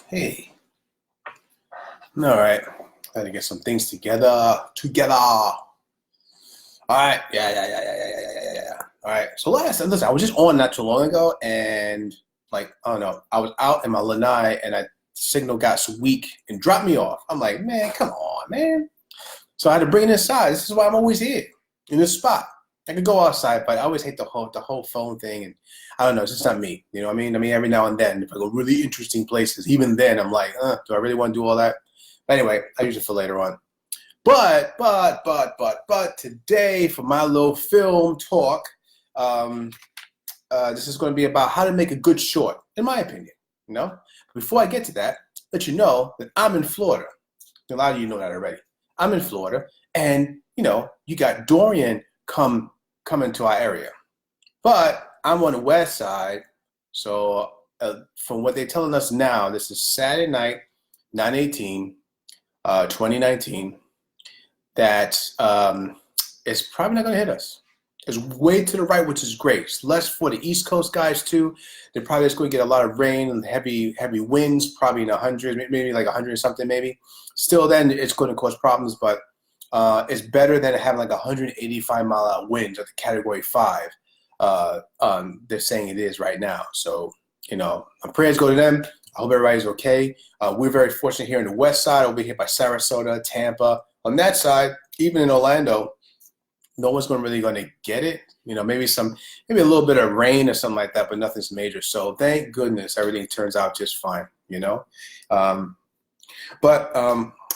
Hey. All right. Gotta get some things together. All right. Yeah. All right. So listen, I was just on not too long ago, and I don't know, I was out in my lanai, and signal got so weak and dropped me off. I'm like, man, come on, man. So I had to bring it inside. This is why I'm always here in this spot. I could go outside, but I always hate the whole phone thing, and I don't know. It's just not me. You know what I mean? I mean, every now and then, if I go really interesting places, even then, I'm like, do I really want to do all that? But anyway, I use it for later on. But today for my little film talk, um, this is going to be about how to make a good short, in my opinion. You know, before I get to that, let you know that I'm in Florida. A lot of you know that already. I'm in Florida, and you got Dorian coming to our area, but I'm on the west side. So from what they're telling us now, this is Saturday night, 9/18, 2019. That it's probably not going to hit us. It's way to the right, which is great. It's less for the East Coast guys too. They're probably just going to get a lot of rain and heavy winds, probably in 100, maybe like 100 something maybe. Still, then it's going to cause problems, but it's better than having like 185-mile-an-hour winds at the Category 5. They're saying it is right now. So, my prayers go to them. I hope everybody's okay. We're very fortunate here in the west side, over here by Sarasota, Tampa. On that side, even in Orlando, no one's really going to get it. Maybe a little bit of rain or something like that, but nothing's major. So thank goodness everything turns out just fine. But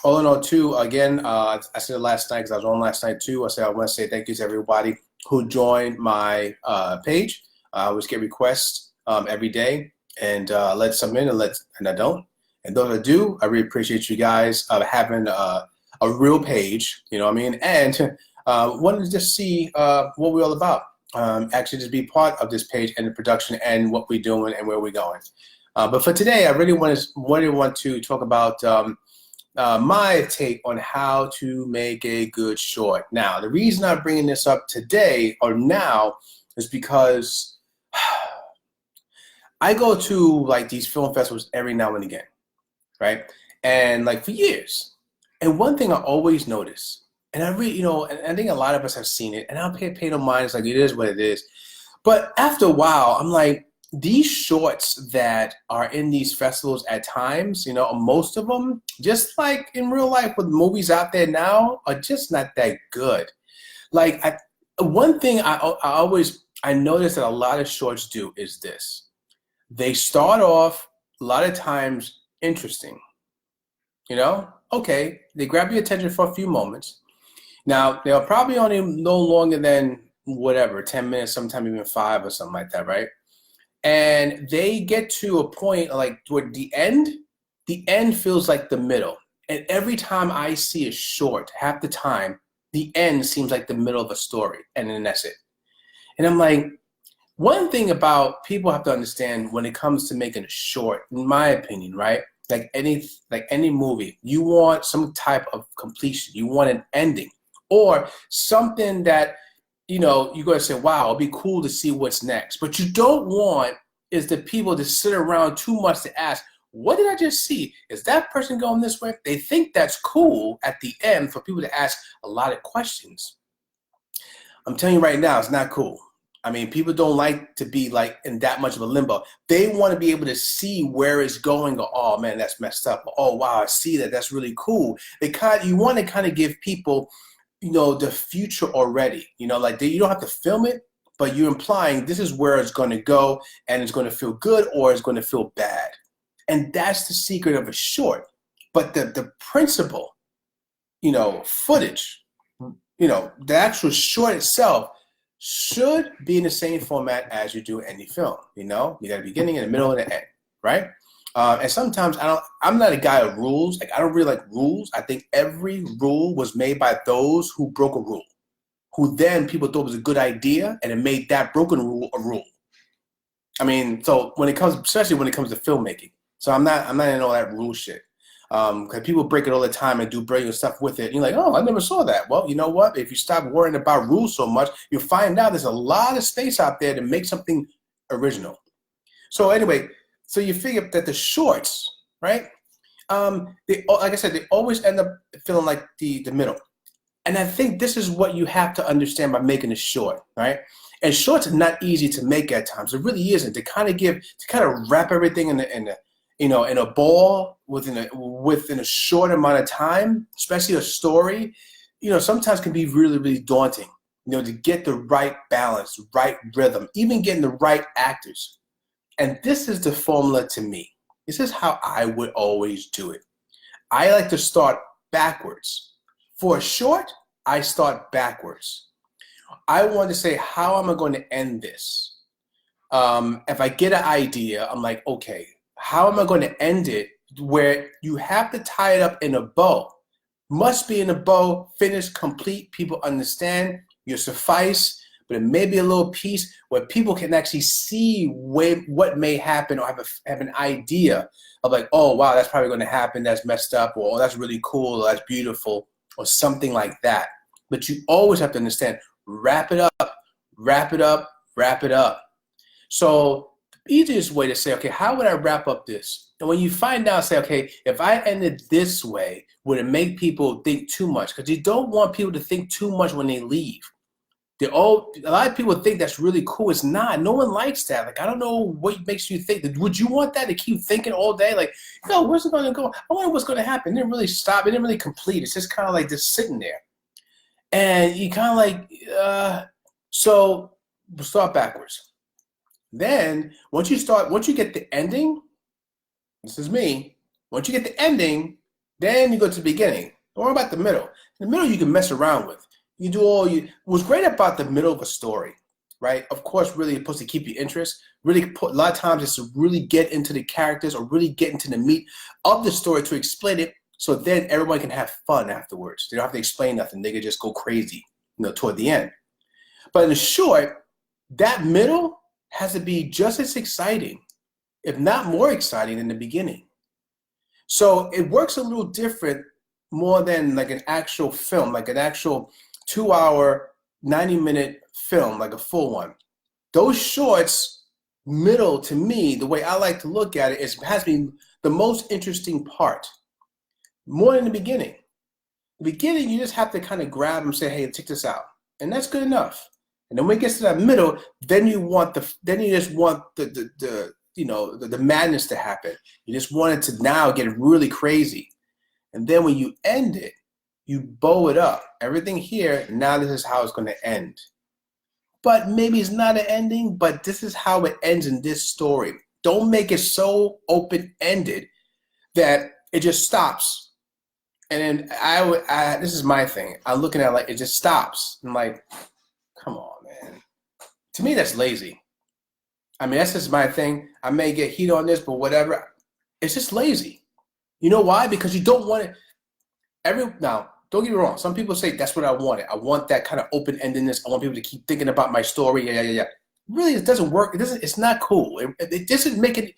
all in all, too, again, I said it last night because I was on last night too. I want to say thank you to everybody who joined my page. I always get requests every day, and let some in and I don't. And those that do, I really appreciate you guys having a real page. You know what I mean? And wanted to just see what we're all about. Actually, just be part of this page and the production and what we're doing and where we're going. But for today, I really want to talk about my take on how to make a good short. Now, the reason I'm bringing this up today or now is because I go to like these film festivals every now and again, right? And like for years. And one thing I always notice, and I really, and I think a lot of us have seen it, and I'll pay no mind. It's like, it is what it is. But after a while, I'm like, these shorts that are in these festivals at times, most of them, just like in real life with movies out there now, are just not that good. Like, one thing I notice that a lot of shorts do is this. They start off a lot of times interesting. Okay, they grab your attention for a few moments. Now, they're probably only no longer than whatever, 10 minutes, sometimes even 5 or something like that, right? And they get to a point like toward the end feels like the middle. And every time I see a short, half the time, the end seems like the middle of a story, and then that's it. And I'm like, one thing about people have to understand when it comes to making a short, in my opinion, right? Like any movie, you want some type of completion. You want an ending or something that, you're going to say, wow, it'll be cool to see what's next. But you don't want is the people to sit around too much to ask, what did I just see? Is that person going this way? They think that's cool at the end for people to ask a lot of questions. I'm telling you right now, it's not cool. I mean, people don't like to be like in that much of a limbo. They want to be able to see where it's going. Or, oh man, that's messed up. Or, oh wow, I see that. That's really cool. You want to kind of give people, the future already. You don't have to film it, but you're implying this is where it's going to go, and it's going to feel good or it's going to feel bad. And that's the secret of a short. But the principle, footage, the actual short itself should be in the same format as you do any film. You got a beginning and a middle and an end, right? And sometimes I'm not a guy of rules. Like, I don't really like rules. I think every rule was made by those who broke a rule, who then people thought was a good idea, and it made that broken rule a rule. I mean, so especially when it comes to filmmaking. So I'm not in all that rule shit. Because people break it all the time and do brilliant stuff with it. And you're like, oh, I never saw that. Well, you know what? If you stop worrying about rules so much, you'll find out there's a lot of space out there to make something original. So anyway, So you figure that the shorts, right? Like I said, they always end up feeling like the middle. And I think this is what you have to understand by making a short, right? And shorts are not easy to make at times. It really isn't. To kind of wrap everything in a ball within a short amount of time, especially a story, sometimes can be really, really daunting. To get the right balance, right rhythm, even getting the right actors. And this is the formula to me. This is how I would always do it. I like to start backwards. For a short, I start backwards. I want to say, how am I going to end this? If I get an idea, I'm like, okay, how am I going to end it where you have to tie it up in a bow? Must be in a bow, finished, complete, people understand, you suffice, but it may be a little piece where people can actually see what may happen or have an idea of like, oh, wow, that's probably going to happen, that's messed up, or oh, that's really cool, or that's beautiful, or something like that. But you always have to understand, wrap it up, wrap it up, wrap it up. So the easiest way to say, okay, how would I wrap up this? And when you find out, say, okay, if I ended this way, would it make people think too much? Because you don't want people to think too much when they leave. A lot of people think that's really cool. It's not. No one likes that. Like, I don't know what makes you think that. Would you want that to keep thinking all day? Like, where's it going to go? I wonder what's going to happen. It didn't really stop. It didn't really complete. It's just kind of like just sitting there. And you kind of like, so we'll start backwards. Then once you get the ending, this is me. Once you get the ending, then you go to the beginning. Don't worry about the middle. The middle you can mess around with. You do what's great about the middle of a story, right? Of course, really supposed to keep your interest. A lot of times it's to really get into the characters or really get into the meat of the story to explain it, so then everyone can have fun afterwards. They don't have to explain nothing. They can just go crazy, toward the end. But in the short, that middle has to be just as exciting, if not more exciting than the beginning. So it works a little different more than like an actual film, like an actual 2-hour, 90-minute film, like a full one. Those shorts, middle, to me, the way I like to look at it, has been the most interesting part, more than the beginning. The beginning, you just have to kind of grab them and say, hey, check this out. And that's good enough. And then when it gets to that middle, then you just want the madness to happen. You just want it to now get really crazy. And then when you end it, you bow it up. Everything here, now this is how it's going to end. But maybe it's not an ending, but this is how it ends in this story. Don't make it so open-ended that it just stops. And then this is my thing. I'm looking at it like it just stops. I'm like, come on, man. To me, that's lazy. I mean, that's just my thing. I may get heat on this, but whatever. It's just lazy. You know why? Because you don't want it. Now, don't get me wrong. Some people say that's what I wanted. I want that kind of open-endedness. I want people to keep thinking about my story. Yeah. Really, it doesn't work. It's not cool. It doesn't make it.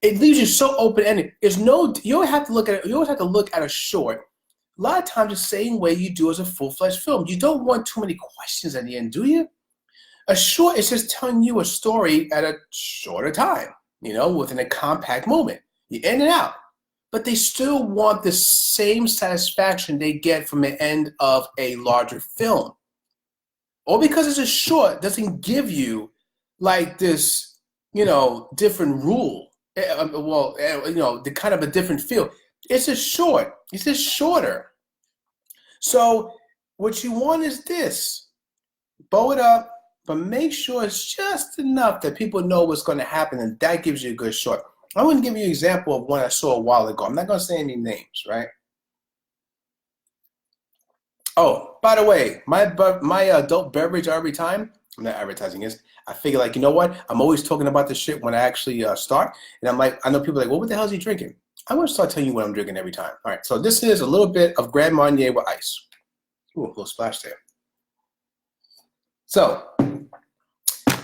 It leaves you so open-ended. You always have to look at a short. A lot of times, the same way you do as a full-fledged film. You don't want too many questions at the end, do you? A short is just telling you a story at a shorter time. Within a compact moment. You in and out. But they still want the same satisfaction they get from the end of a larger film. Or because it's a short doesn't give you like this, different rule. The kind of a different feel. It's a short. It's just shorter. So what you want is this. Bow it up, but make sure it's just enough that people know what's going to happen, and that gives you a good short. I'm going to give you an example of one I saw a while ago. I'm not going to say any names, right? Oh, by the way, my adult beverage every time, I'm not advertising this. I figure like, you know what? I'm always talking about this shit when I actually start. And I'm like, I know people are like, well, what the hell is he drinking? I'm going to start telling you what I'm drinking every time. All right, so this is a little bit of Grand Marnier with ice. Ooh, a little splash there. So,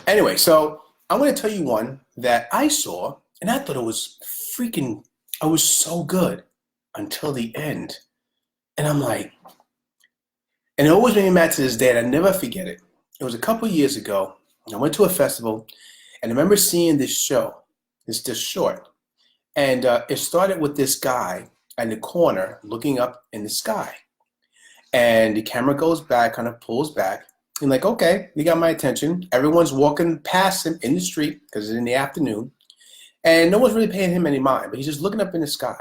anyway, so I'm going to tell you one that I saw, and I thought it was so good until the end. And I'm like, and it always made me mad to this day, and I never forget it. It was a couple years ago. I went to a festival, and I remember seeing this show, this short. And it started with this guy in the corner looking up in the sky. And the camera goes back, kind of pulls back. And like, okay, you got my attention. Everyone's walking past him in the street because it's in the afternoon. And no one's really paying him any mind, but he's just looking up in the sky.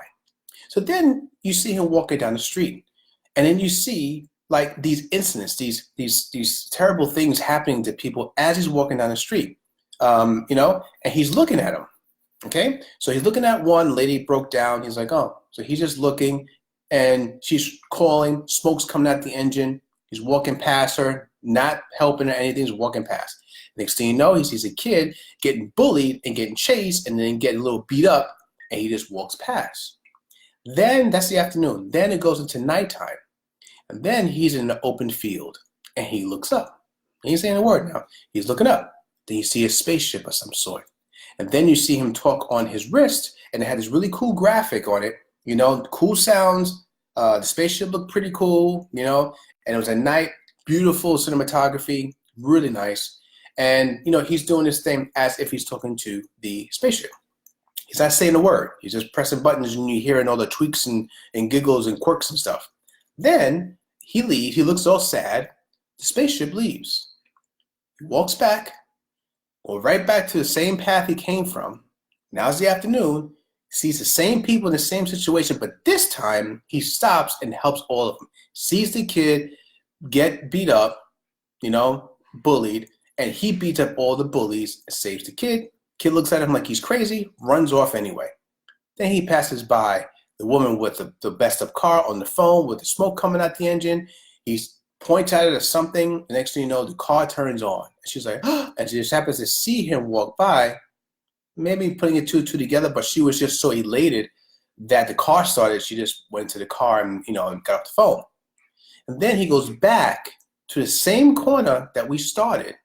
So then you see him walking down the street. And then you see like these incidents, these terrible things happening to people as he's walking down the street. And he's looking at them. Okay, so he's looking at one lady broke down. He's like, oh, so he's just looking, and she's calling. Smoke's coming out the engine. He's walking past her, not helping her anything. He's walking past. Next thing you know, he sees a kid getting bullied and getting chased, and then getting a little beat up, and he just walks past. Then that's the afternoon. Then it goes into nighttime, and then he's in the open field, and he looks up. He ain't saying a word now. He's looking up. Then you see a spaceship of some sort. And then you see him talk on his wrist, and it had this really cool graphic on it, cool sounds. The spaceship looked pretty cool, and it was at night, beautiful cinematography, really nice. And, he's doing this thing as if he's talking to the spaceship. He's not saying a word. He's just pressing buttons, and you're hearing all the tweaks and giggles and quirks and stuff. Then he leaves. He looks all sad. The spaceship leaves. He walks back. Go right back to the same path he came from. Now it's the afternoon. Sees the same people in the same situation, but this time he stops and helps all of them. Sees the kid get beat up, bullied, and he beats up all the bullies and saves the kid. Kid looks at him like he's crazy, runs off anyway. Then he passes by the woman with the messed up car on the phone with the smoke coming out the engine. He's points at it or something. The next thing you know, the car turns on. And she's like, and she just happens to see him walk by, maybe putting it two and two together, but she was just so elated that the car started. She just went to the car and, and got off the phone. And then he goes back to the same corner that we started,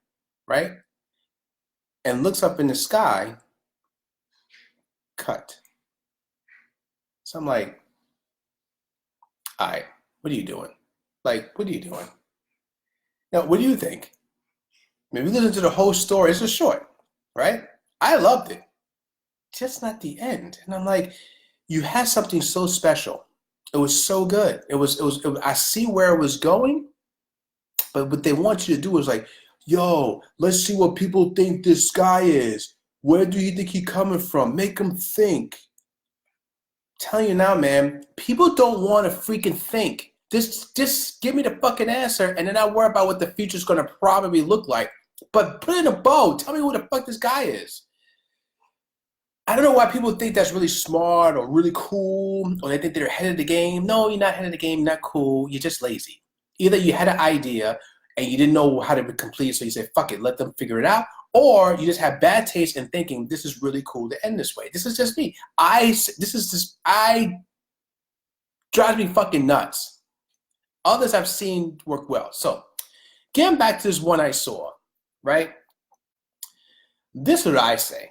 right? And looks up in the sky, cut. So I'm like, all right, what are you doing? Like, what are you doing? Now, what do you think? Maybe listen to the whole story. It's just short, right? I loved it. Just not the end. And I'm like, you had something so special. It was so good. It was I see where it was going, but what they want you to do is like, yo, let's see what people think this guy is. Where do you think he's coming from? Make them think. I'm telling you now, man, people don't want to freaking think. Just give me the fucking answer, and then I'll worry about what the future's going to probably look like. But put it in a bow. Tell me who the fuck this guy is. I don't know why people think that's really smart or really cool, or they think they're ahead of the game. No, you're not ahead of the game. You're not cool. You're just lazy. Either you had an idea and you didn't know how to complete it, so you said, fuck it, let them figure it out. Or you just have bad taste in thinking this is really cool to end this way. This is just me. I drives me fucking nuts. Others I've seen work well. So, getting back to this one I saw, right? This is what I say.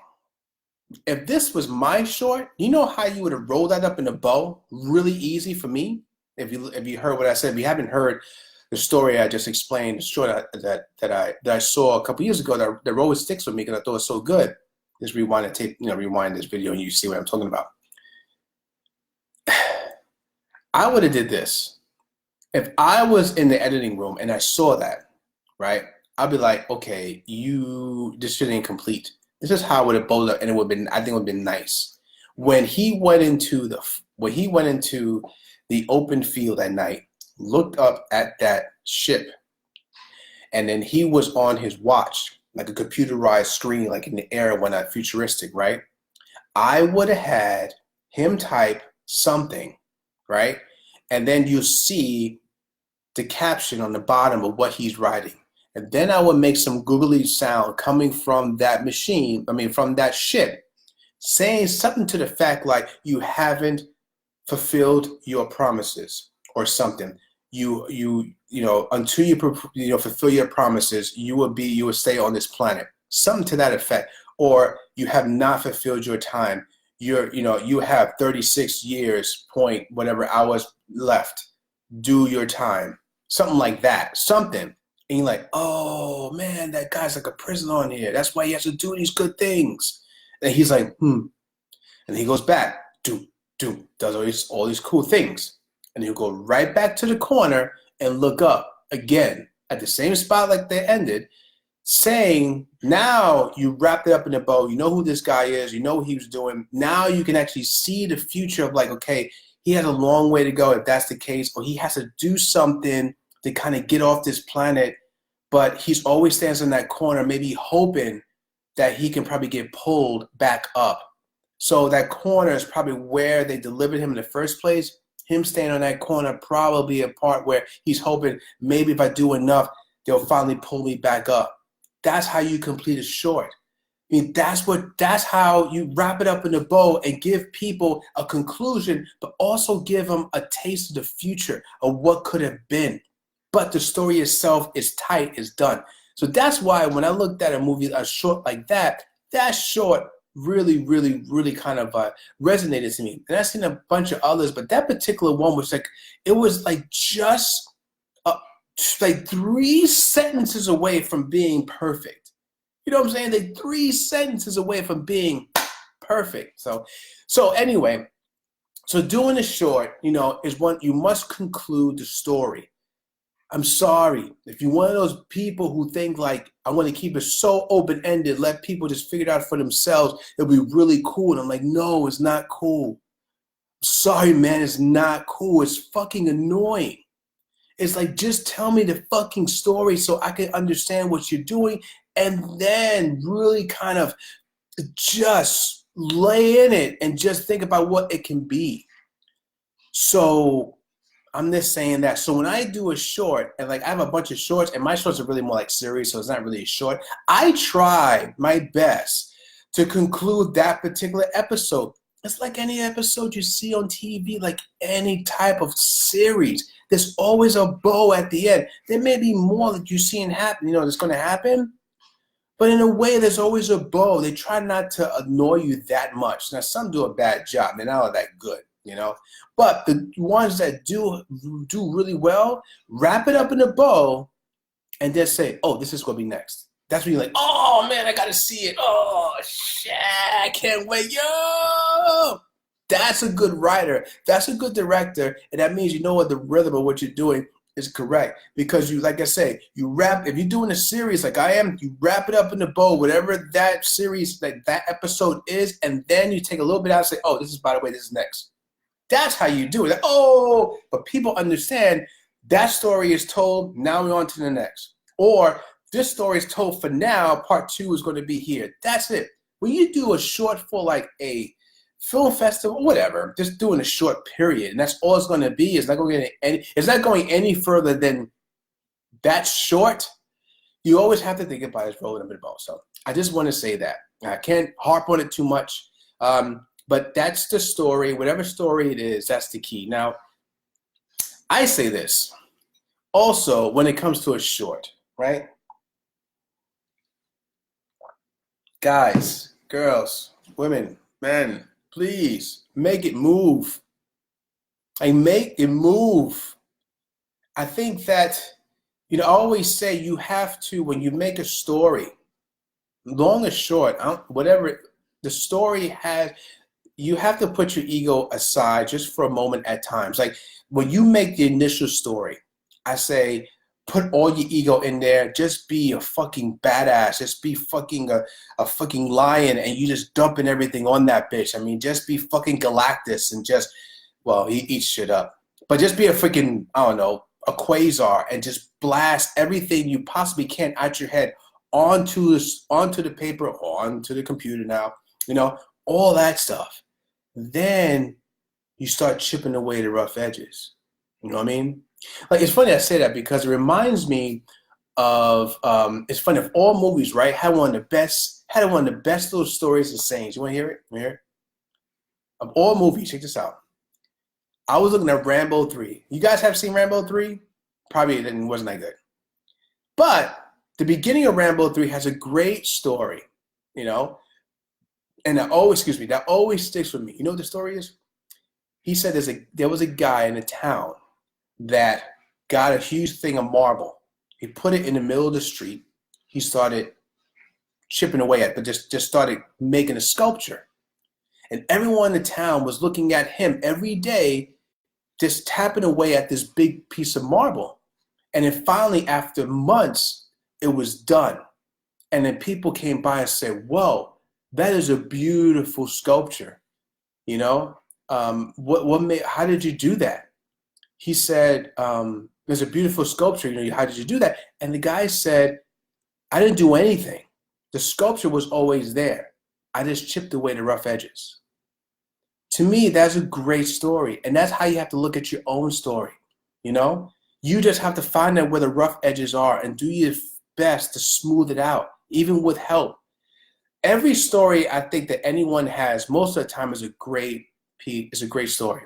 If this was my short, you know how you would have rolled that up in a bow really easy for me? If you heard what I said, if you haven't heard the story I just explained, the short that I saw a couple years ago that always sticks with me because I thought it was so good. Just rewind this video and you see what I'm talking about. I would have did this. If I was in the editing room and I saw that, right, I'd be like, okay, this shit ain't complete. This is how it would have bowled up, and I think it would have been nice. When he went into the open field at night, looked up at that ship, and then he was on his watch, like a computerized screen, like in the air when futuristic, right? I would have had him type something, right? And then you see the caption on the bottom of what he's writing. And then I would make some googly sound coming from that machine, from that ship, saying something to the fact like, you haven't fulfilled your promises or something. Until you fulfill your promises, you will stay on this planet. Something to that effect. Or you have not fulfilled your time. You have 36 years, point whatever hours left. Do your time. Something like that. Something. And you're like, oh man, that guy's like a prisoner on here. That's why he has to do these good things. And he's like, And he goes back, does all these cool things. And he'll go right back to the corner and look up again at the same spot like they ended, saying, now you wrapped it up in a bow. You know who this guy is. You know what he was doing. Now you can actually see the future of like, okay, he has a long way to go if that's the case, or he has to do something to kind of get off this planet. But he's always stands in that corner, maybe hoping that he can probably get pulled back up. So that corner is probably where they delivered him in the first place. Him staying on that corner probably a part where he's hoping maybe if I do enough, they'll finally pull me back up. That's how you complete a short. I mean, that's how you wrap it up in a bow and give people a conclusion, but also give them a taste of the future of what could have been. But the story itself is tight, is done. So that's why when I looked at a short like that, that short really, really, really kind of resonated to me. And I've seen a bunch of others, but that particular one was like, it was like just like 3 sentences away from being perfect. You know what I'm saying? Like 3 sentences away from being perfect. So anyway, so doing a short, is one, you must conclude the story. I'm sorry. If you're one of those people who think like, I want to keep it so open-ended, let people just figure it out for themselves, it'll be really cool. And I'm like, no, it's not cool. Sorry, man, it's not cool. It's fucking annoying. It's like, just tell me the fucking story so I can understand what you're doing and then really kind of just lay in it and just think about what it can be. So I'm just saying that. So when I do a short, and like I have a bunch of shorts, and my shorts are really more like series, so it's not really a short. I try my best to conclude that particular episode. It's like any episode you see on TV, like any type of series. There's always a bow at the end. There may be more that you see happen, that's going to happen. But in a way, there's always a bow. They try not to annoy you that much. Now, some do a bad job. They're not all that good. But the ones that do really well, wrap it up in a bow and just say, oh, this is going to be next. That's when you're like, oh, man, I got to see it. Oh, shit, I can't wait. Yo! That's a good writer. That's a good director. And that means you know what the rhythm of what you're doing is correct. Because you, like I say, if you're doing a series like I am, you wrap it up in a bow, whatever that series, like that episode is, and then you take a little bit out and say, oh, this is, by the way, this is next. That's how you do it. Like, oh, but people understand that story is told, now we're on to the next. Or this story is told for now, part 2 is going to be here. That's it. When you do a short for like a film festival, whatever, just doing a short period, and that's all it's going to be. It's not going any further than that short. You always have to think about it as rolling up in the bow. So I just want to say that. I can't harp on it too much. But that's the story. Whatever story it is, that's the key. Now, I say this also when it comes to a short, right? Guys, girls, women, men, please make it move. Make it move. I think that, I always say you have to, when you make a story, long or short, whatever the story has, you have to put your ego aside just for a moment at times. Like when you make the initial story, I say, put all your ego in there. Just be a fucking badass. Just be fucking a fucking lion, and you just dumping everything on that bitch. I mean, just be fucking Galactus and just, well, he eats shit up. But just be a freaking, I don't know, a quasar and just blast everything you possibly can out your head onto the paper, onto the computer now, all that stuff. Then you start chipping away the rough edges. You know what I mean? Like, it's funny I say that because it reminds me of, it's funny, of all movies, right? Had one of the best little stories and sayings. You want to hear it? You hear it? Of all movies, check this out. I was looking at Rambo 3. You guys have seen Rambo 3? Probably it wasn't that good. But the beginning of Rambo 3 has a great story, and that always sticks with me. You know what the story is? He said there was a guy in a town that got a huge thing of marble. He put it in the middle of the street. He started chipping away at it, but just started making a sculpture. And everyone in the town was looking at him every day, just tapping away at this big piece of marble. And then finally, after months, it was done. And then people came by and said, whoa, that is a beautiful sculpture. You know, how did you do that? He said, there's a beautiful sculpture. You know, how did you do that? And the guy said, I didn't do anything. The sculpture was always there. I just chipped away the rough edges. To me, that's a great story. And that's how you have to look at your own story. You know, you just have to find out where the rough edges are and do your best to smooth it out, even with help. Every story I think that anyone has, most of the time, is a great story.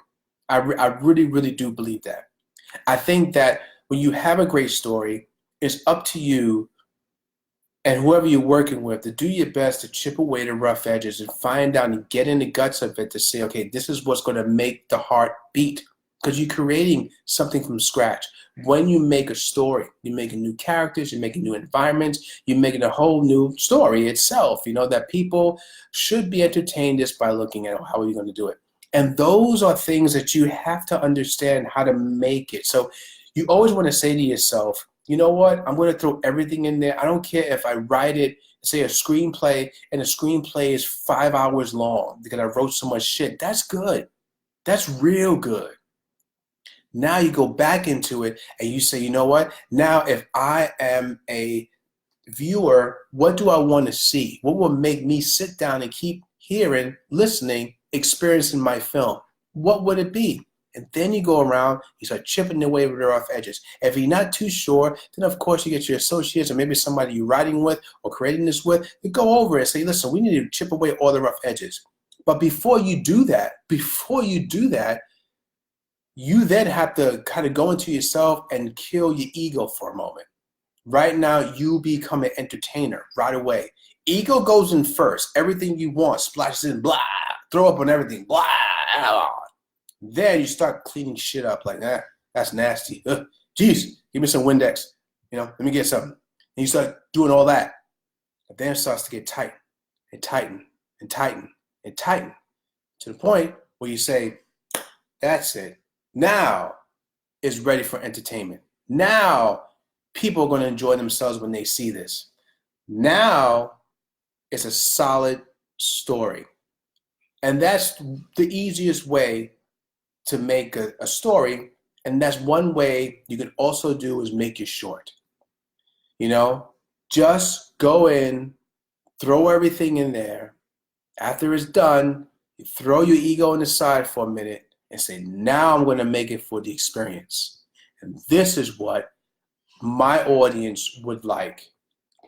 I really, really do believe that. I think that when you have a great story, it's up to you and whoever you're working with to do your best to chip away the rough edges and find out and get in the guts of it to say, okay, this is what's going to make the heart beat, because you're creating something from scratch. When you make a story, you're making new characters, you're making new environments, you're making a whole new story itself, you know, that people should be entertained just by looking at how are you going to do it. And those are things that you have to understand how to make it. So you always want to say to yourself, you know what, I'm going to throw everything in there. I don't care if I write it, say a screenplay, and the screenplay is 5 hours long because I wrote so much shit. That's good. That's real good. Now you go back into it and you say, you know what, now if I am a viewer, what do I want to see? What will make me sit down and keep hearing, listening, experiencing my film? What would it be? And then you go around, you start chipping away with the rough edges. If you're not too sure, then of course you get your associates or maybe somebody you're writing with or creating this with, you go over it and say, listen, we need to chip away all the rough edges. But before you do that, you then have to kind of go into yourself and kill your ego for a moment. Right now, you become an entertainer right away. Ego goes in first. Everything you want splashes in, blah, throw up on everything, blah. Then you start cleaning shit up like that. That's nasty. Jeez, give me some Windex. You know, let me get something. And you start doing all that. And then it starts to get tight and tighten and tighten and tighten to the point where you say, that's it. Now is ready for entertainment. Now people are going to enjoy themselves when they see this. Now it's a solid story. And that's the easiest way to make a story. And that's one way you can also do is make it short. You know, just go in, throw everything in there. After it's done, you throw your ego on the side for a minute and say, now I'm going to make it for the experience. And this is what my audience would like.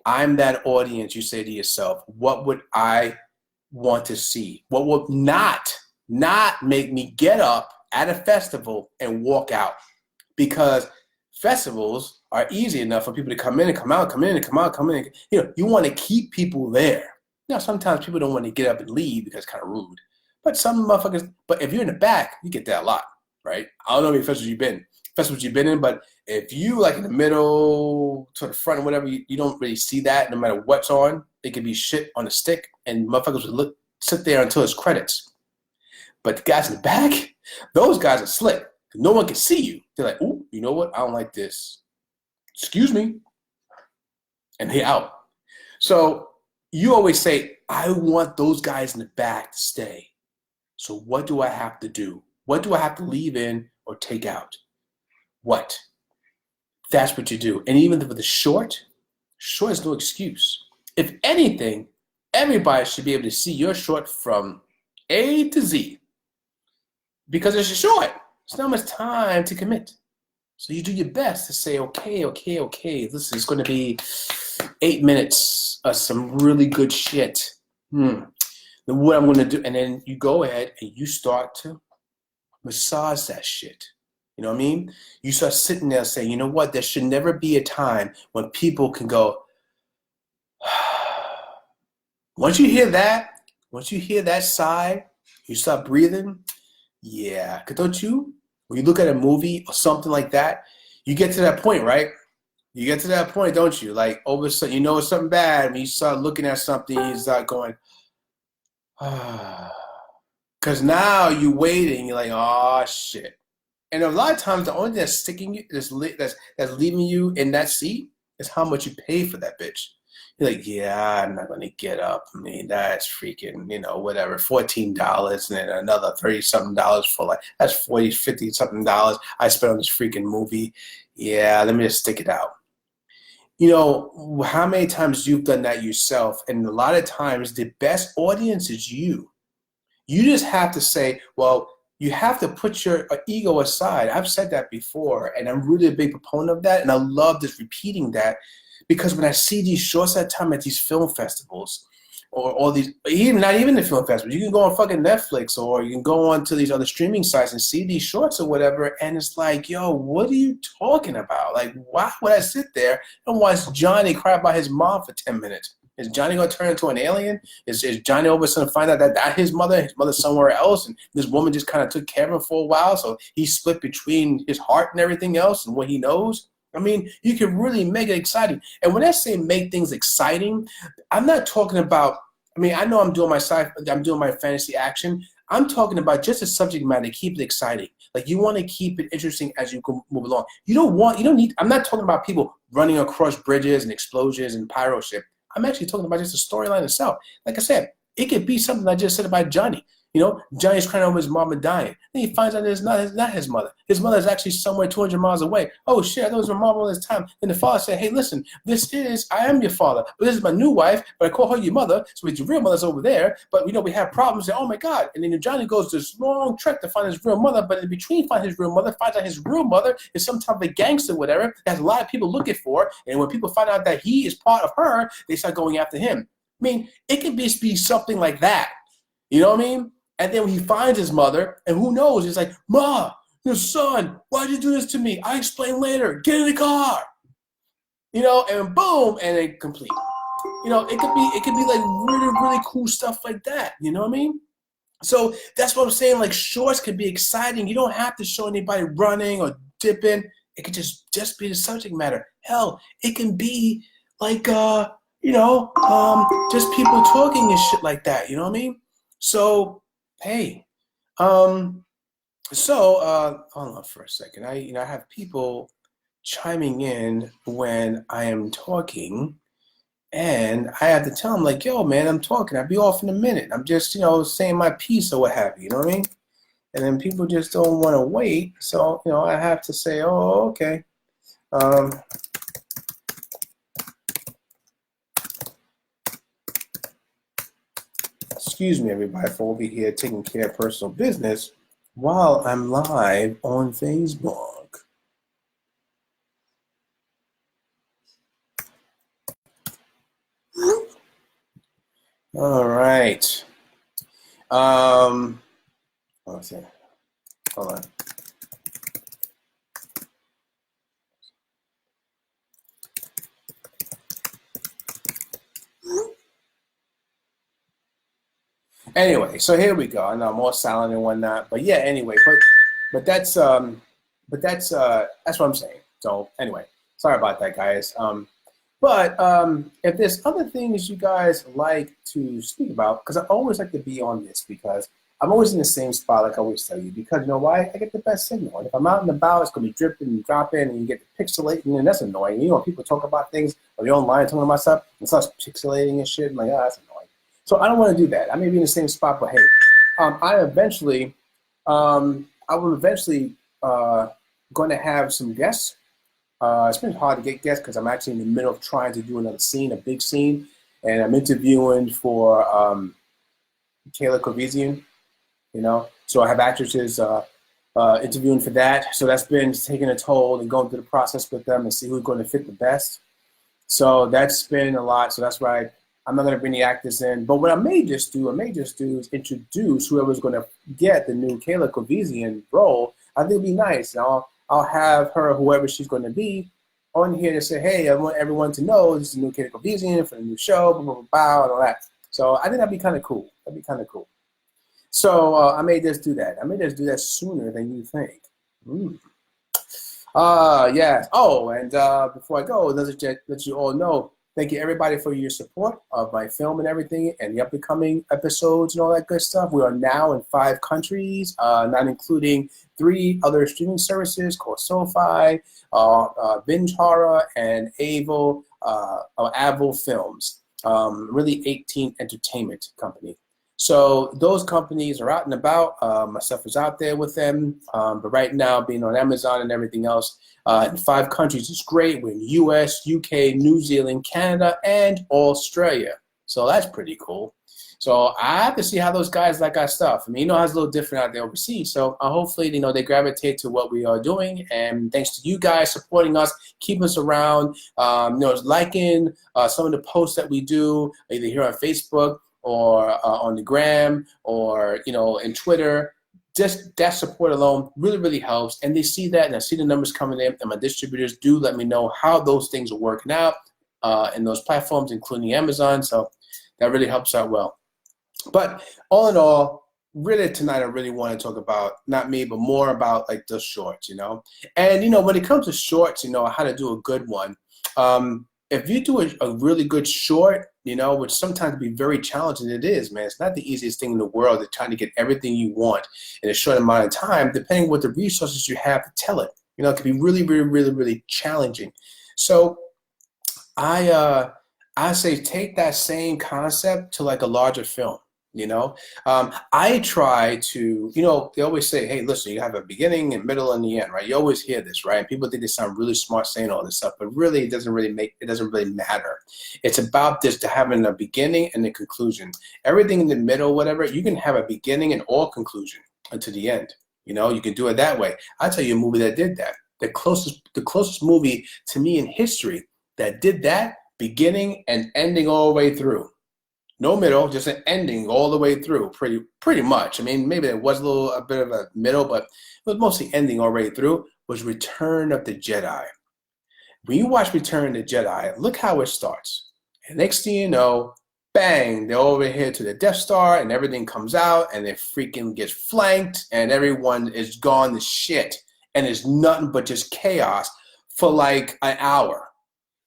I'm that audience. You say to yourself, what would I want to see? What would not make me get up at a festival and walk out? Because festivals are easy enough for people to come in and come out, come in and come out, come in. You know, you want to keep people there. Now, sometimes people don't want to get up and leave because it's kind of rude. But some motherfuckers, but if you're in the back, you get that a lot, right? I don't know how many festivals you've been in, but if you like in the middle to the front or whatever, you don't really see that no matter what's on. It could be shit on a stick and motherfuckers would sit there until it's credits. But the guys in the back, those guys are slick. No one can see you. They're like, ooh, you know what? I don't like this. Excuse me. And they're out. So you always say, I want those guys in the back to stay. So what do I have to do? What do I have to leave in or take out? What? That's what you do. And even with the short is no excuse. If anything, everybody should be able to see your short from A to Z. Because it's short. There's not much time to commit. So you do your best to say, okay. This is going to be 8 minutes of some really good shit. Then what I'm going to do, and then you go ahead and you start to massage that shit. You know what I mean? You start sitting there saying, you know what? There should never be a time when people can go, once you hear that sigh, you start breathing. Yeah, because don't you? When you look at a movie or something like that, you get to that point, right? You get to that point, don't you? Like, all of a sudden, you know it's something bad. When you start looking at something, you start going, Because now you're waiting, you're like, oh shit. And a lot of times, the only thing that's sticking you, that's leaving you in that seat, is how much you pay for that bitch. You're like, yeah, I'm not gonna get up. I mean, that's freaking, whatever, $14, and then another 30 something dollars for like that's 40, 50 something dollars I spent on this freaking movie. Yeah, let me just stick it out. How many times you've done that yourself, and a lot of times the best audience is you. You just have to say, well, you have to put your ego aside. I've said that before, and I'm really a big proponent of that, and I love just repeating that, because when I see these shorts at time at these film festivals, or all these, even not even the film festivals, you can go on fucking Netflix, or you can go on to these other streaming sites and see these shorts or whatever, and it's like, yo, what are you talking about? Like, why would I sit there and watch Johnny cry about his mom for 10 minutes? Is Johnny going to turn into an alien? Is Johnny all of a sudden find out that his mother's somewhere else, and this woman just kind of took care of him for a while, so he's split between his heart and everything else and what he knows? I mean, you can really make it exciting. And when I say make things exciting, I'm not talking about, I mean, I know I'm doing my fantasy action. I'm talking about just a subject matter, keep it exciting. Like, you want to keep it interesting as you go move along. You don't need, I'm not talking about people running across bridges and explosions and pyro shit. I'm actually talking about just the storyline itself. Like I said, it could be something I just said about Johnny. Johnny's crying over his mom dying. Then he finds out it's not his mother. His mother is actually somewhere 200 miles away. Oh shit, I thought it was my mom all this time. Then the father said, hey, listen, I am your father, but this is my new wife, but I call her your mother, so your real mother's over there, but we have problems, and oh my God. And then Johnny goes this long trek to find his real mother, but in between finding his real mother, finds out his real mother is some type of a gangster, whatever, that has a lot of people looking for, and when people find out that he is part of her, they start going after him. I mean, it could be something like that. You know what I mean? And then when he finds his mother, and who knows, he's like, Ma, your son, why'd you do this to me? I explain later. Get in the car. And boom, and it complete. It could be like really, really cool stuff like that. You know what I mean? So that's what I'm saying. Like, shorts can be exciting. You don't have to show anybody running or dipping. It could just be the subject matter. Hell, it can be like just people talking and shit like that. You know what I mean? So hey, hold on for a second. I have people chiming in when I am talking, and I have to tell them, like, yo, man, I'm talking. I'll be off in a minute. I'm just, saying my piece or what have you. You know what I mean? And then people just don't want to wait, so I have to say, oh, okay. Excuse me, everybody, for over here taking care of personal business while I'm live on Facebook. All right. Let's see. Hold on. Anyway, so here we go. I know I'm all silent and whatnot, but yeah. Anyway, but that's what I'm saying. So anyway, sorry about that, guys. But if there's other things you guys like to speak about, because I always like to be on this, because I'm always in the same spot, like I always tell you, because you know why? I get the best signal. And if I'm out and about, it's gonna be dripping and dropping, and you get the pixelating, and that's annoying. People talk about things, or they're online talking about stuff, and it starts pixelating and shit. I'm like, oh, that's annoying. So I don't want to do that. I may be in the same spot, but hey, I will eventually going to have some guests. It's been hard to get guests because I'm actually in the middle of trying to do another scene, a big scene, and I'm interviewing for Kayla Kovizian, So I have actresses interviewing for that. So that's been taking a toll and going through the process with them and see who's going to fit the best. So that's been a lot. So that's why I'm not going to bring the actors in. But what I may just do is introduce whoever's going to get the new Kayla Kovizian role. I think it'd be nice. I'll have her, whoever she's going to be, on here to say, hey, I want everyone to know this is the new Kayla Kovizian for the new show, blah, blah, blah, blah, and all that. So I think that'd be kind of cool. So I may just do that. I may just do that sooner than you think. Yes. Oh, and before I go, let you all know, Thank you, everybody, for your support of my film and everything and the upcoming episodes and all that good stuff. We are now in 5 countries, not including 3 other streaming services called SoFi, Binge Horror, and Avil Films. Really 18 entertainment company. So those companies are out and about. My stuff is out there with them. But right now, being on Amazon and everything else, in 5 countries is great. We're in the US, UK, New Zealand, Canada, and Australia. So that's pretty cool. So I have to see how those guys like our stuff. I mean, how it's a little different out there overseas. So hopefully, they gravitate to what we are doing. And thanks to you guys supporting us, keeping us around, liking some of the posts that we do, either here on Facebook or on the gram or, in Twitter. Just that support alone really, really helps. And they see that, and I see the numbers coming in, and my distributors do let me know how those things are working out in those platforms, including Amazon. So that really helps out well. But all in all, really tonight I really want to talk about, not me, but more about like the shorts, And, when it comes to shorts, how to do a good one. If you do a really good short, which sometimes can be very challenging, it is, man. It's not the easiest thing in the world to trying to get everything you want in a short amount of time, depending on what the resources you have to tell it. It can be really, really, really, really challenging. So I say take that same concept to like a larger film. I try to, they always say, hey, listen, you have a beginning and middle and the end, right? You always hear this, right? People think they sound really smart saying all this stuff, but really it doesn't really matter. It's about just having a beginning and a conclusion. Everything in the middle, whatever, you can have a beginning and or conclusion until the end. You can do it that way. I'll tell you a movie that did that. The closest movie to me in history that did that, beginning and ending all the way through. No middle, just an ending all the way through, pretty much. I mean, maybe there was a bit of a middle, but it was mostly ending all the way through, was Return of the Jedi. When you watch Return of the Jedi, look how it starts. And next thing you know, bang, they're over here to the Death Star, and everything comes out, and it freaking gets flanked, and everyone is gone to shit. And it's nothing but just chaos for like an hour.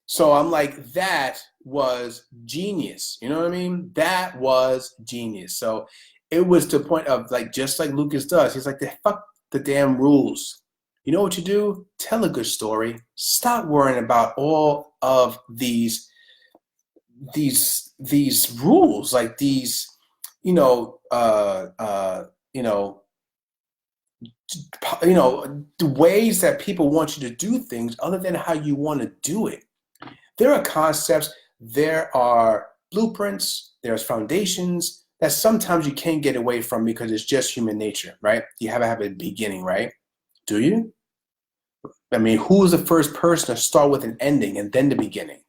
So I'm like, that was genius. You know what I mean? That was genius. So it was to the point of like, just like Lucas does. He's like, fuck the damn rules. You know what you do? Tell a good story. Stop worrying about all of these rules, like these, the ways that people want you to do things other than how you want to do it. There are concepts, there are blueprints, there's foundations that sometimes you can't get away from because it's just human nature, right? You have to have a beginning, right? Do you? I mean, who was the first person to start with an ending and then the beginning?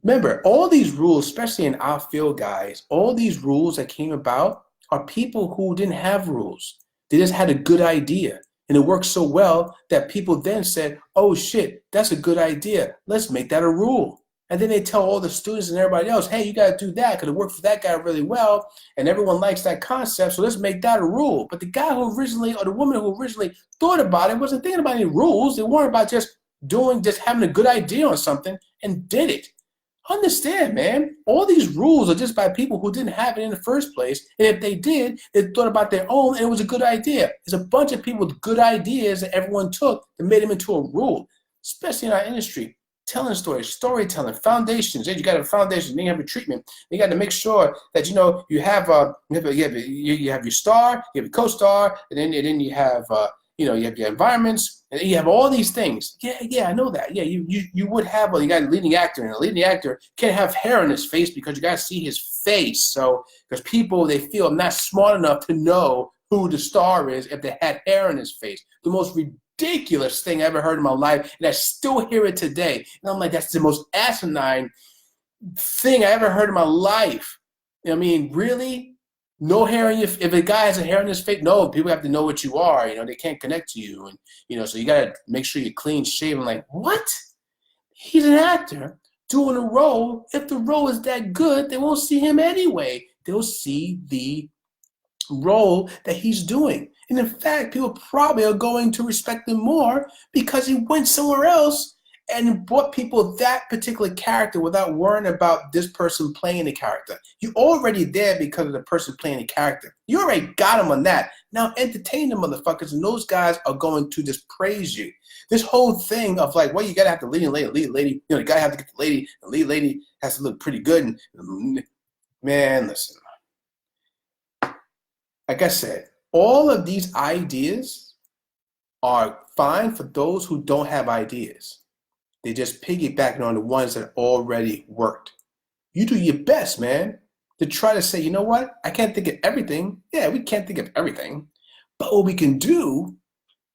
Remember, all these rules, especially in our field, guys, all these rules that came about are people who didn't have rules. They just had a good idea. And it worked so well that people then said, oh shit, that's a good idea. Let's make that a rule. And then they tell all the students and everybody else, hey, you got to do that because it worked for that guy really well. And everyone likes that concept. So let's make that a rule. But the guy who originally, or the woman who originally thought about it wasn't thinking about any rules. They weren't about just having a good idea on something and did it. Understand, man, all these rules are just by people who didn't have it in the first place. And if they did, they thought about their own and it was a good idea. There's a bunch of people with good ideas that everyone took that made them into a rule, especially in our industry. Telling stories, storytelling, foundations. You got a foundation, then you have a treatment. You got to make sure that you have your star, you have your co-star, and then you have you have your environments, and you have all these things. Yeah, I know that. Yeah, you would have, you got a leading actor, and a leading actor can't have hair on his face because you got to see his face. So, because people, they feel not smart enough to know who the star is if they had hair on his face. The most ridiculous thing I ever heard in my life, and I still hear it today. And I'm like, that's the most asinine thing I ever heard in my life. I mean, really? No hair in your, if a guy has a hair in his face, no, people have to know what you are. They can't connect to you. And, so you got to make sure you're clean shaven. Like, what? He's an actor doing a role. If the role is that good, they won't see him anyway. They'll see the role that he's doing. And in fact, people probably are going to respect him more because he went somewhere else and brought people that particular character without worrying about this person playing the character. You're already there because of the person playing the character. You already got them on that. Now entertain the motherfuckers, and those guys are going to just praise you. This whole thing of like, well, you gotta have the lead lady, you gotta have to get the lady. The lead lady has to look pretty good. And man, listen. Like I said, all of these ideas are fine for those who don't have ideas. They just piggybacking on the ones that already worked. You do your best, man, to try to say, you know what? I can't think of everything. Yeah, we can't think of everything. But what we can do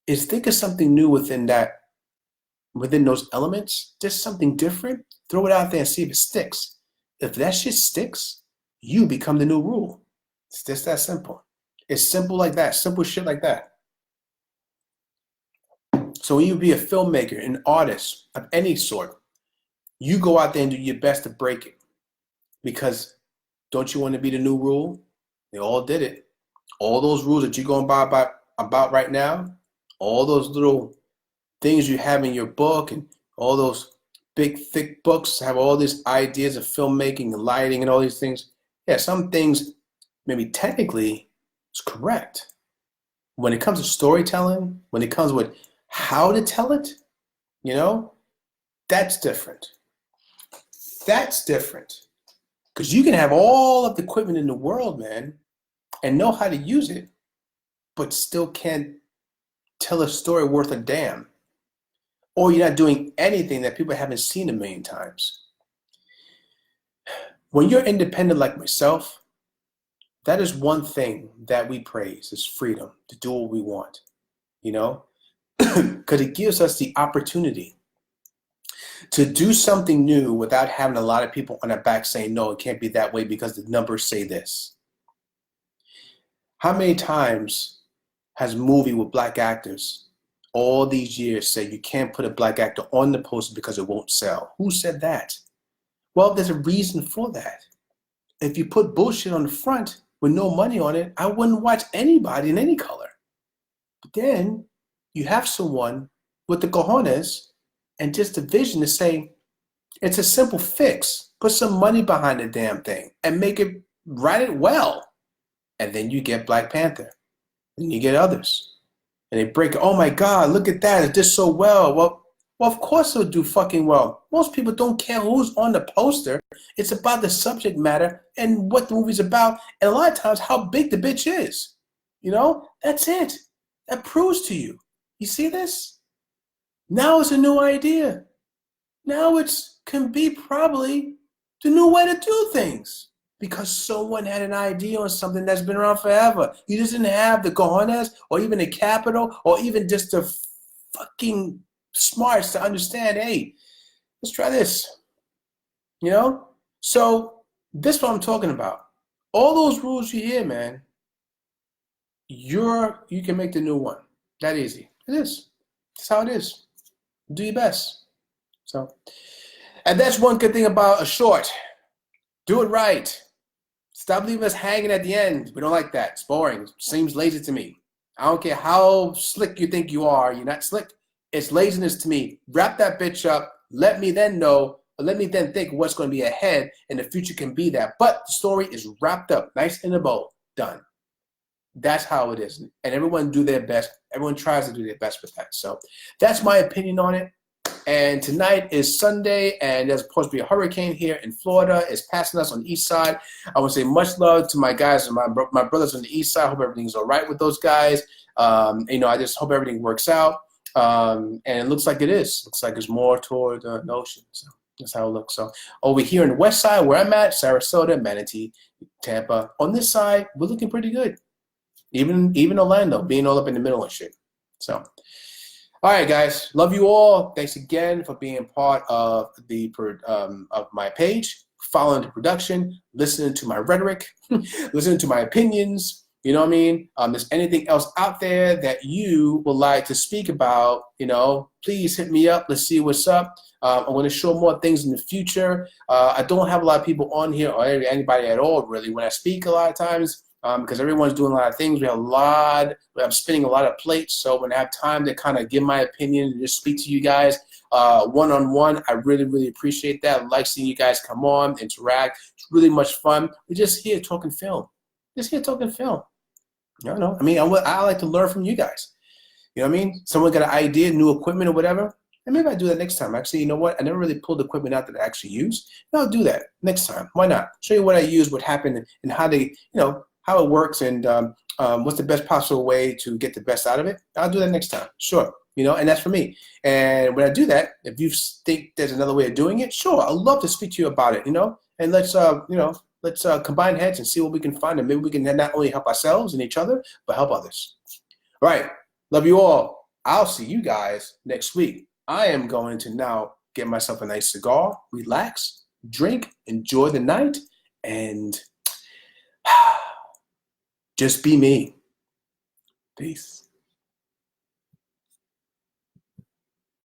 is think of something new within those elements, just something different. Throw it out there and see if it sticks. If that shit sticks, you become the new rule. It's just that simple. It's simple like that, simple shit like that. So when you be a filmmaker, an artist of any sort, you go out there and do your best to break it. Because don't you want to be the new rule? They all did it. All those rules that you're going by about right now, all those little things you have in your book and all those big, thick books have all these ideas of filmmaking and lighting and all these things. Yeah, some things maybe technically is correct. When it comes to storytelling, when it comes with how to tell it, that's different. That's different. Because you can have all of the equipment in the world, man, and know how to use it, but still can't tell a story worth a damn. Or you're not doing anything that people haven't seen a million times. When you're independent like myself, that is one thing that we praise is freedom to do what we want, because it gives us the opportunity to do something new without having a lot of people on our back saying, no, it can't be that way because the numbers say this. How many times has a movie with black actors all these years said you can't put a black actor on the poster because it won't sell? Who said that? Well, there's a reason for that. If you put bullshit on the front with no money on it, I wouldn't watch anybody in any color. But then you have someone with the cojones and just the vision to say, it's a simple fix. Put some money behind the damn thing and write it well. And then you get Black Panther. And you get others. And they break it. Oh my God, look at that. It did so well. Well, of course it'll do fucking well. Most people don't care who's on the poster. It's about the subject matter and what the movie's about. And a lot of times how big the bitch is. That's it. That proves to you. You see this? Now it's a new idea. Now can be probably the new way to do things. Because someone had an idea on something that's been around forever. You just didn't have the cojones or even the capital or even just the fucking smarts to understand, hey, let's try this. So this is what I'm talking about. All those rules you hear, man, you can make the new one. That easy. It is. That's how it is. Do your best. So, and that's one good thing about a short. Do it right. Stop leaving us hanging at the end. We don't like that. It's boring. It seems lazy to me. I don't care how slick you think you are. You're not slick. It's laziness to me. Wrap that bitch up. Let me then know. Let me then think what's going to be ahead in the future can be that. But the story is wrapped up. Nice in a bow. Done. That's how it is. And everyone do their best. Everyone tries to do their best with that. So that's my opinion on it. And tonight is Sunday, and there's supposed to be a hurricane here in Florida. It's passing us on the east side. I want to say much love to my guys and my brothers on the east side. Hope everything's all right with those guys. I just hope everything works out. And it looks like it is. Looks like it's more toward the ocean. So that's how it looks. So over here in the west side, where I'm at, Sarasota, Manatee, Tampa. On this side, we're looking pretty good. Even Orlando, being all up in the middle and shit. So. All right, guys. Love you all. Thanks again for being part of the of my page, following the production, listening to my rhetoric, listening to my opinions. You know what I mean? There's anything else out there that you would like to speak about, please hit me up. Let's see what's up. I'm going to show more things in the future. I don't have a lot of people on here or anybody at all, really. When I speak a lot of times, because everyone's doing a lot of things. I'm spinning a lot of plates. So when I have time to kind of give my opinion and just speak to you guys one-on-one, I really, really appreciate that. I like seeing you guys come on, interact. It's really much fun. We're just here talking film. Just here talking film. I don't know. I mean, I like to learn from you guys. You know what I mean? Someone got an idea, new equipment or whatever. And maybe I do that next time. Actually, you know what? I never really pulled equipment out that I actually use. And I'll do that next time. Why not? Show you what I use, what happened, and how how it works, and what's the best possible way to get the best out of it. I'll do that next time. Sure. And that's for me. And when I do that, if you think there's another way of doing it, sure, I'd love to speak to you about it. And let's combine heads and see what we can find, and maybe we can not only help ourselves and each other, but help others. All right. Love you all. I'll see you guys next week. I am going to now get myself a nice cigar, relax, drink, enjoy the night, and just be me. Peace.